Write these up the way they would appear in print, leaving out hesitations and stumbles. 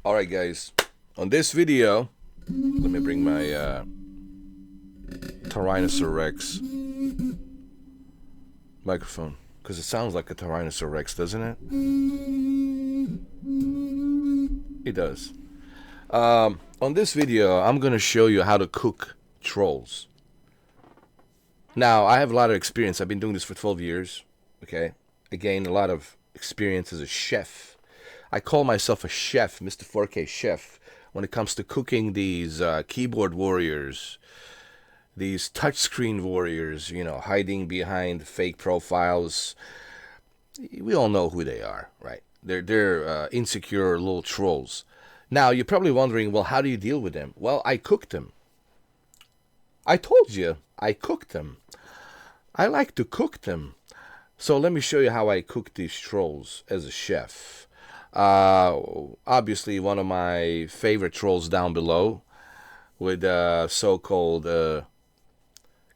Alright guys, on this video, let me bring my Tyrannosaurus Rex microphone, because it sounds like a Tyrannosaurus Rex, doesn't it? It does. On this video, I'm going to show you how to cook trolls. Now, I have a lot of experience. I've been doing this for 12 years, okay? I gained a lot of experience as a chef. I call myself a chef, Mr4K chef, when it comes to cooking these keyboard warriors, these touchscreen warriors, you know, hiding behind fake profiles. We all know who they are, right? They're insecure little trolls. Now, you're probably wondering, well, how do you deal with them? Well, I cooked them. I told you, I cooked them. I like to cook them. So let me show you how I cook these trolls as a chef. Obviously, one of my favorite trolls down below with so-called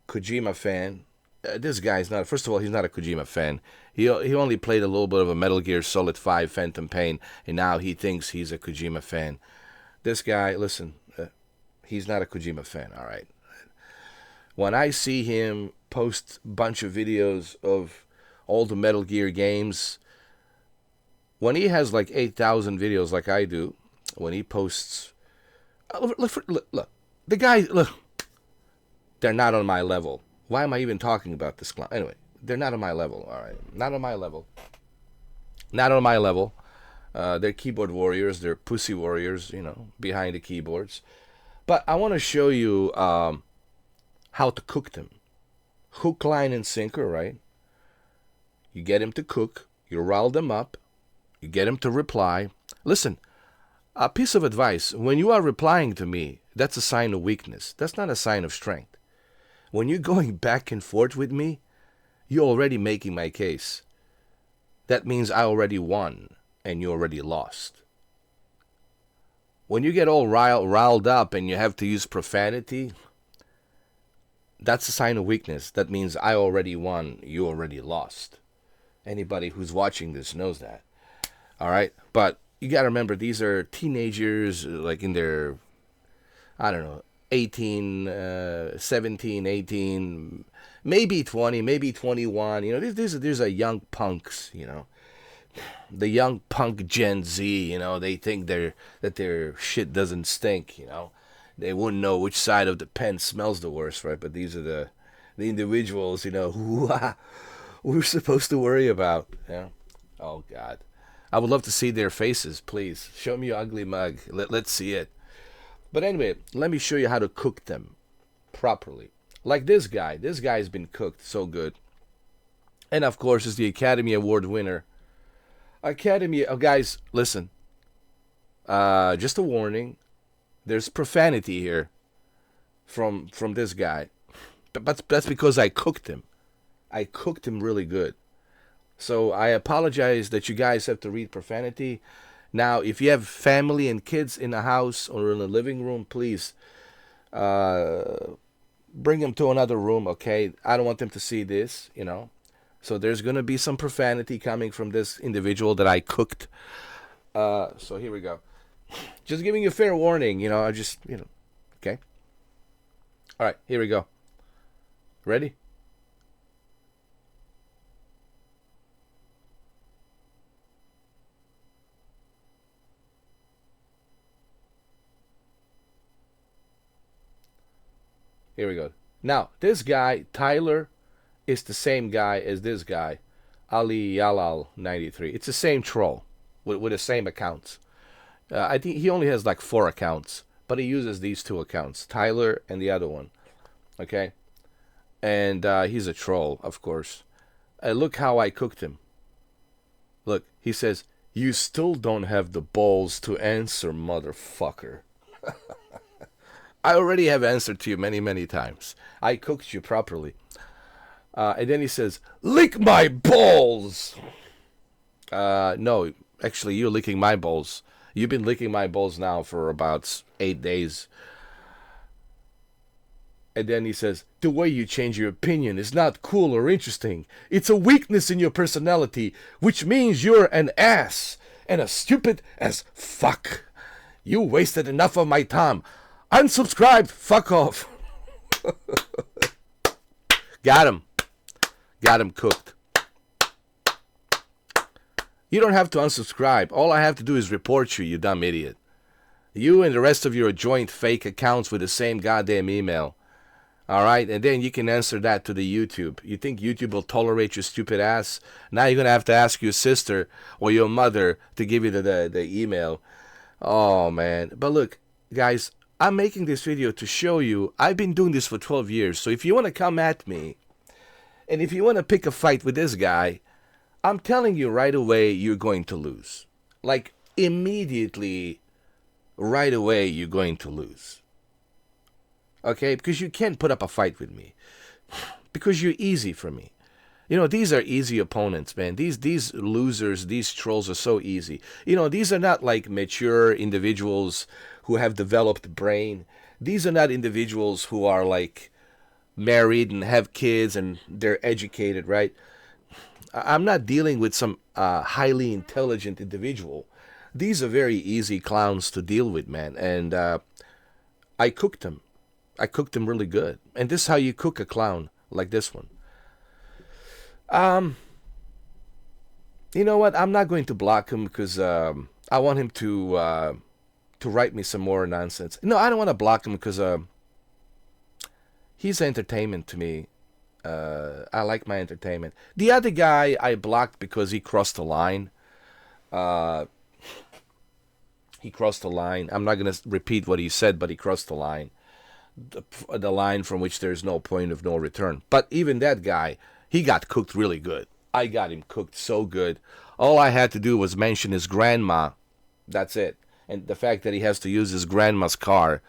Kojima fan. This guy's not, first of all, he's not a Kojima fan. He only played a little bit of a Metal Gear Solid 5 Phantom Pain, and now he thinks he's a Kojima fan. This guy, listen, he's not a Kojima fan, all right? When I see him post a bunch of videos of all the Metal Gear games, when he has like 8,000 videos like I do, when he posts, look, the guy, look, they're not on my level. Why am I even talking about this clown? Anyway, they're not on my level, all right? Not on my level. Not on my level. They're keyboard warriors. They're pussy warriors, you know, behind the keyboards. But I want to show you how to cook them. Hook, line, and sinker, right? You get him to cook. You rile them up. You get him to reply. Listen, a piece of advice. When you are replying to me, that's a sign of weakness. That's not a sign of strength. When you're going back and forth with me, you're already making my case. That means I already won and you already lost. When you get all riled up and you have to use profanity, that's a sign of weakness. That means I already won, you already lost. Anybody who's watching this knows that. All right? But you got to remember, these are teenagers, like in their, I don't know, 18, 17, 18, maybe 20, maybe 21. You know, these are young punks, you know. The young punk Gen Z, you know, they think that their shit doesn't stink, you know. They wouldn't know which side of the pen smells the worst, right? But these are the individuals, you know, who we're supposed to worry about. Yeah. Oh, God. I would love to see their faces, please. Show me your ugly mug. Let's see it. But anyway, let me show you how to cook them properly. Like this guy. This guy's been cooked so good. And of course, is the Academy Award winner. Guys, listen. Just a warning. There's profanity here from this guy. But that's because I cooked him. I cooked him really good. So I apologize that you guys have to read profanity. Now, if you have family and kids in the house or in the living room, please bring them to another room, okay? I don't want them to see this, you know. So there's going to be some profanity coming from this individual that I cooked. So here we go. Just giving you a fair warning, you know, okay? All right, here we go. Ready? Here we go. Now, this guy, Tyler, is the same guy as this guy, Ali Yalal 93. It's the same troll with the same accounts. I think he only has like 4 accounts, but he uses these 2 accounts, Tyler and the other one. Okay? And he's a troll, of course. Look how I cooked him. Look, he says, "You still don't have the balls to answer, motherfucker." I already have answered to you many, many times. I cooked you properly. And then he says, "Lick my balls." No, actually, you're licking my balls. You've been licking my balls now for about 8 days. And then he says, "The way you change your opinion is not cool or interesting. It's a weakness in your personality, which means you're an ass and as stupid as fuck." You wasted enough of my time. Unsubscribe. Fuck off. Got him. Got him cooked. You don't have to unsubscribe. All I have to do is report you, you dumb idiot. You and the rest of your joint fake accounts with the same goddamn email. All right? And then you can answer that to the YouTube. You think YouTube will tolerate your stupid ass? Now you're going to have to ask your sister or your mother to give you the email. Oh, man. But look, guys, I'm making this video to show you I've been doing this for 12 years. So if you want to come at me, and if you want to pick a fight with this guy, I'm telling you right away you're going to lose. Like, immediately, right away, you're going to lose. Okay? Because you can't put up a fight with me. Because you're easy for me. You know, these are easy opponents, man. These losers, these trolls are so easy. You know, these are not like mature individuals who have developed brain. These are not individuals who are like married and have kids and they're educated, right? I'm not dealing with some highly intelligent individual. These are very easy clowns to deal with, man. And I cooked them. I cooked them really good. And this is how you cook a clown like this one. You know what? I'm not going to block him because I want him to write me some more nonsense. No, I don't want to block him because he's entertainment to me. I like my entertainment. The other guy I blocked because he crossed the line. He crossed the line. I'm not going to repeat what he said, but he crossed the line. The line from which there's no point of no return. But even that guy, he got cooked really good. I got him cooked so good. All I had to do was mention his grandma. That's it. And the fact that he has to use his grandma's car.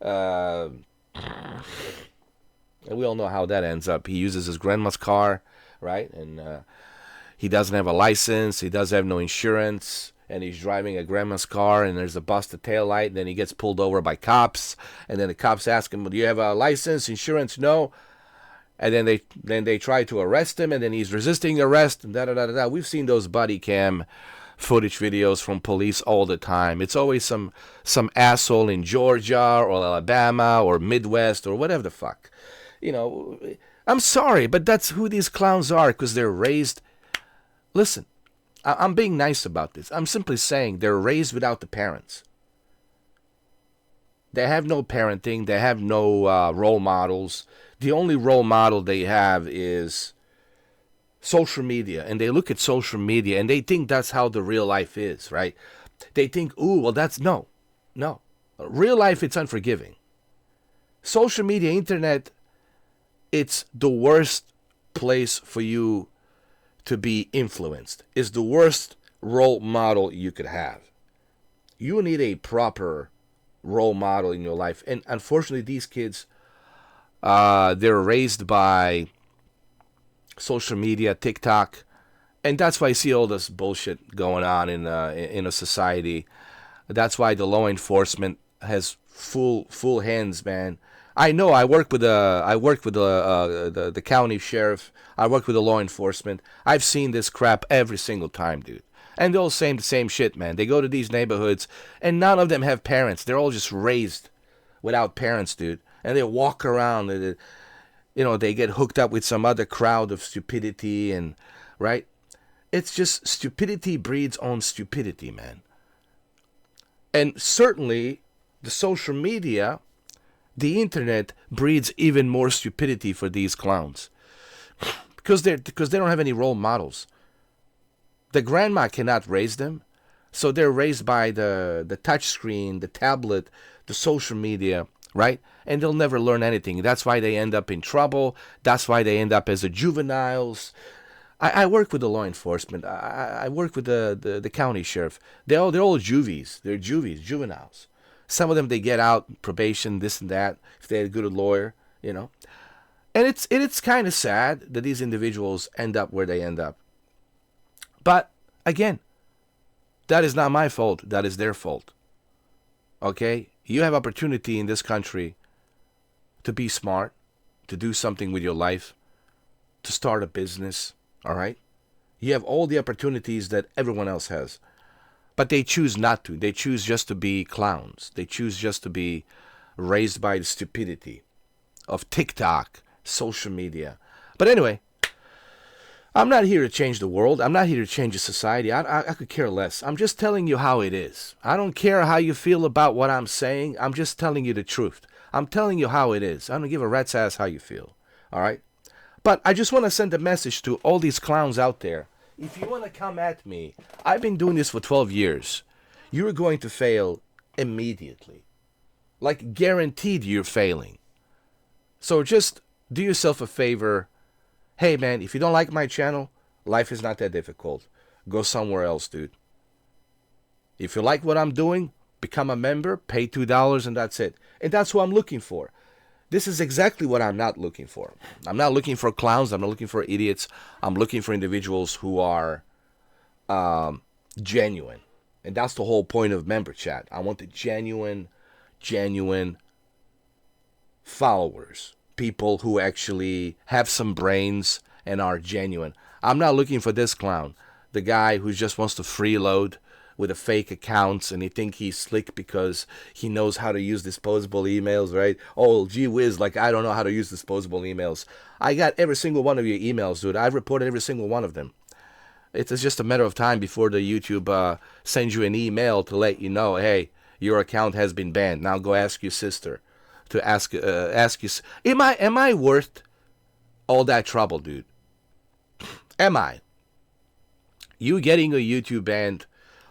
And we all know how that ends up. He uses his grandma's car, right? And he doesn't have a license. He does have no insurance. And he's driving a grandma's car, and there's a busted taillight, and then he gets pulled over by cops. And then the cops ask him, do you have a license, insurance? No. And then they try to arrest him, and then he's resisting arrest, and da-da-da-da-da. We've seen those body cam footage videos from police all the time. It's always some asshole in Georgia or Alabama or Midwest or whatever the fuck. You know, I'm sorry, but that's who these clowns are because they're raised. Listen, I'm being nice about this. I'm simply saying they're raised without the parents. They have no parenting. They have no role models. The only role model they have is social media. And they look at social media and they think that's how the real life is, right? They think, ooh, well, that's no. Real life, it's unforgiving. Social media, internet, it's the worst place for you to be influenced. It's the worst role model you could have. You need a proper role model in your life. And unfortunately, these kids, they're raised by social media, TikTok, and that's why I see all this bullshit going on in a society. That's why the law enforcement has full hands, man. I know. I work with the county sheriff. I work with the law enforcement. I've seen this crap every single time, dude. And they're all saying the same shit, man. They go to these neighborhoods, and none of them have parents. They're all just raised without parents, dude. And they walk around. They get hooked up with some other crowd of stupidity, and right? It's just stupidity breeds on stupidity, man. And certainly, the social media, the internet breeds even more stupidity for these clowns because they don't have any role models. The grandma cannot raise them, so they're raised by the touch screen, the tablet, the social media, right? And they'll never learn anything. That's why they end up in trouble. That's why they end up as juveniles. I work with the law enforcement. I work with the county sheriff. They're all juvies. They're juveniles. Some of them, they get out, probation, this and that, if they're a good lawyer, you know. And it's kind of sad that these individuals end up where they end up. But, again, that is not my fault. That is their fault. Okay? You have opportunity in this country to be smart, to do something with your life, to start a business, all right? You have all the opportunities that everyone else has. But they choose not to. They choose just to be clowns. They choose just to be raised by the stupidity of TikTok, social media. But anyway, I'm not here to change the world. I'm not here to change the society. I could care less. I'm just telling you how it is. I don't care how you feel about what I'm saying. I'm just telling you the truth. I'm telling you how it is. I don't give a rat's ass how you feel. All right? But I just want to send a message to all these clowns out there. If you want to come at me, I've been doing this for 12 years. You're going to fail immediately. Like guaranteed you're failing. So just do yourself a favor. Hey man, if you don't like my channel, life is not that difficult. Go somewhere else, dude. If you like what I'm doing, become a member, pay $2 and that's it. And that's what I'm looking for. This is exactly what I'm not looking for. I'm not looking for clowns. I'm not looking for idiots. I'm looking for individuals who are genuine. And that's the whole point of member chat. I want the genuine followers. People who actually have some brains and are genuine. I'm not looking for this clown. The guy who just wants to freeload with a fake accounts and he think he's slick because he knows how to use disposable emails, right? Oh, gee whiz, like I don't know how to use disposable emails. I got every single one of your emails, dude. I've reported every single one of them. It's just a matter of time before the YouTube sends you an email to let you know, hey, your account has been banned. Now go ask your sister to ask you, am I worth all that trouble, dude? Am I? You getting a YouTube banned,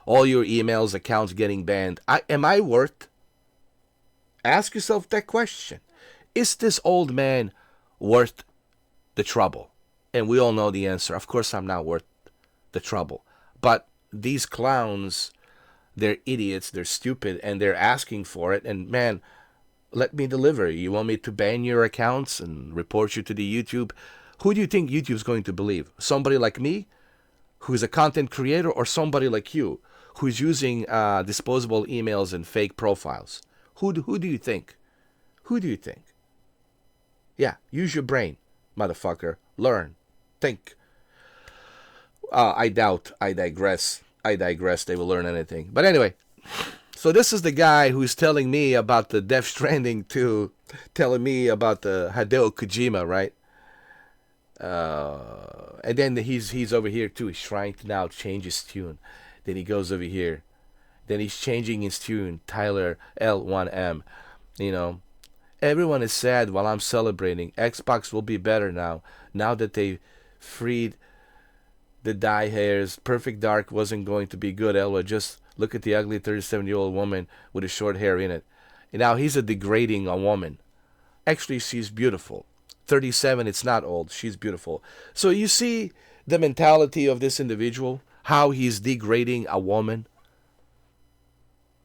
all your emails, accounts getting banned. Am I worth? Ask yourself that question. Is this old man worth the trouble? And we all know the answer. Of course I'm not worth the trouble. But these clowns, they're idiots, they're stupid, and they're asking for it. And man, let me deliver. You want me to ban your accounts and report you to the YouTube? Who do you think YouTube's going to believe? Somebody like me, who's a content creator, or somebody like you, who's using disposable emails and fake profiles? Who do you think? Who do you think? Yeah, use your brain, motherfucker. Learn. Think. I doubt. I digress. They will learn anything. But anyway, so this is the guy who's telling me about the Death Stranding 2, telling me about the Hideo Kojima, right? And then he's over here too. He's trying to now change his tune. Then he goes over here. Then he's changing his tune. Tyler L1M. You know, everyone is sad while I'm celebrating. Xbox will be better now. Now that they freed the dye hairs. Perfect Dark wasn't going to be good, Elwa. Just look at the ugly 37-year-old woman with the short hair in it. And now he's a degrading a woman. Actually, she's beautiful. 37, it's not old. She's beautiful. So you see the mentality of this individual, how he's degrading a woman.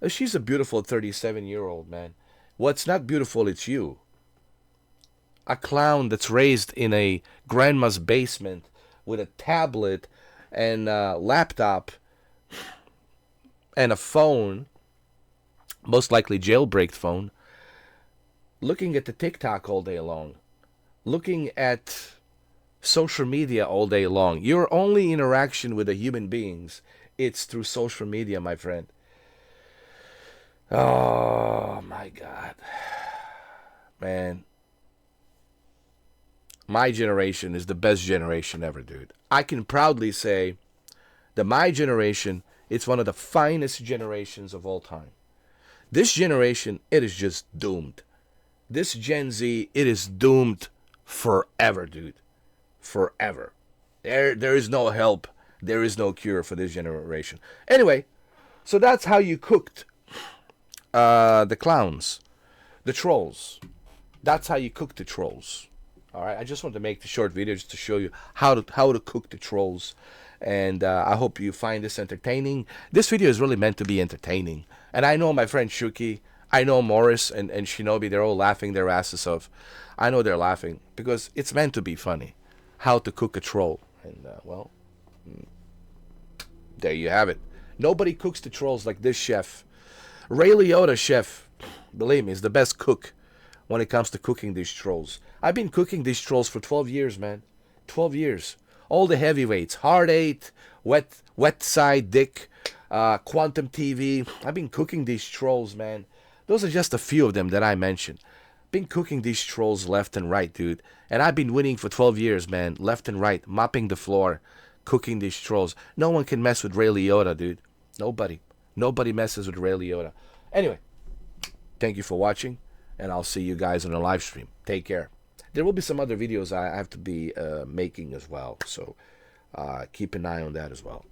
She's a beautiful 37-year-old, man. What's not beautiful, it's you. A clown that's raised in a grandma's basement with a tablet and a laptop and a phone, most likely jailbreaked phone, looking at the TikTok all day long, looking at social media all day long. Your only interaction with the human beings, it's through social media, my friend. Oh my God, man. My generation is the best generation ever, dude. I can proudly say that my generation, it's one of the finest generations of all time. This generation, it is just doomed. This Gen Z, it is doomed forever, dude. Forever. There is no help. There is no cure for this generation. Anyway, so that's how you cooked the clowns, the trolls. That's how you cook the trolls. All right, I just wanted to make the short video just to show you how to cook the trolls, and I hope you find this entertaining. This video is really meant to be entertaining, and I know my friend Shuki, I know Morris and Shinobi, they're all laughing their asses off. I know they're laughing because it's meant to be funny. How to cook a troll, and well, there you have it. Nobody cooks the trolls like this chef. Ray Liotta, chef, believe me, is the best cook when it comes to cooking these trolls. I've been cooking these trolls for 12 years, man. 12 years. All the heavyweights. Hard 8, wet side dick, Quantum TV. I've been cooking these trolls, man. Those are just a few of them that I mentioned. Been cooking these trolls left and right, dude. And I've been winning for 12 years, man. Left and right, mopping the floor, cooking these trolls. No one can mess with Ray Liotta, dude. Nobody. Nobody messes with Ray Liotta. Anyway, thank you for watching, and I'll see you guys on the live stream. Take care. There will be some other videos I have to be making as well, so keep an eye on that as well.